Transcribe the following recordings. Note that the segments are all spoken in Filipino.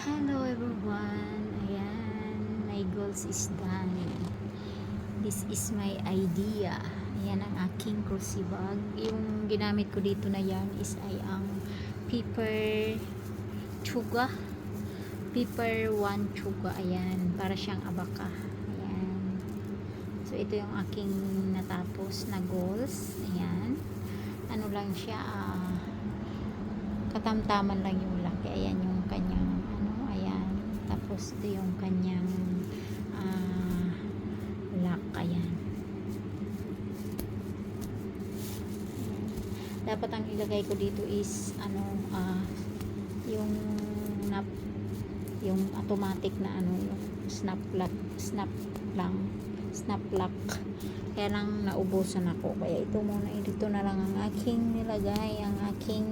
Hello everyone, ayan, my goals is done. This is my idea. Ayan ang aking crossy bag. Yung ginamit ko dito na yan is ang paper chuga. Paper 1 chuga, ayan, para siyang abaka. Ayan. So ito yung aking natapos na goals. Ayan. Ano lang siya, katamtaman lang yung laki. Ayan yung kanyang tapos ito yung kanyang lock. Ayan. Dapat ang ilagay ko dito is yung yung automatic na yung snap lock, kaya lang naubusan ako, kaya ito muna, dito na lang ang aking nilagay, ang aking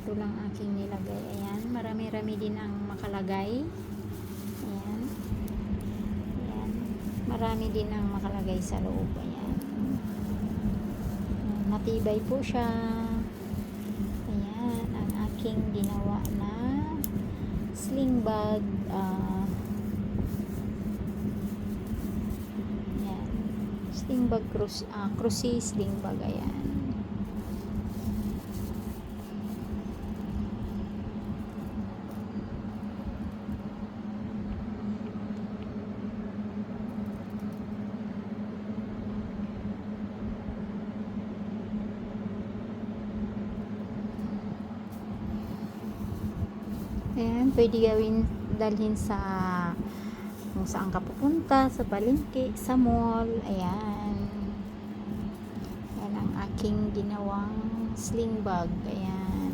ito lang aking nilagay. Ayan, marami-rami din ang makalagay. Ayan. Ayan, marami din ang makalagay sa loob. Ayan. Ayan, matibay po siya. Ayan, ang aking ginawa na sling bag. Ayan, sling bag, cruise sling bag. Ayan. Ayan, pwede dalhin sa kung saan ka pupunta, sa palengke, sa mall. Ayan. Ayan ang aking ginawang sling bag. Ayan.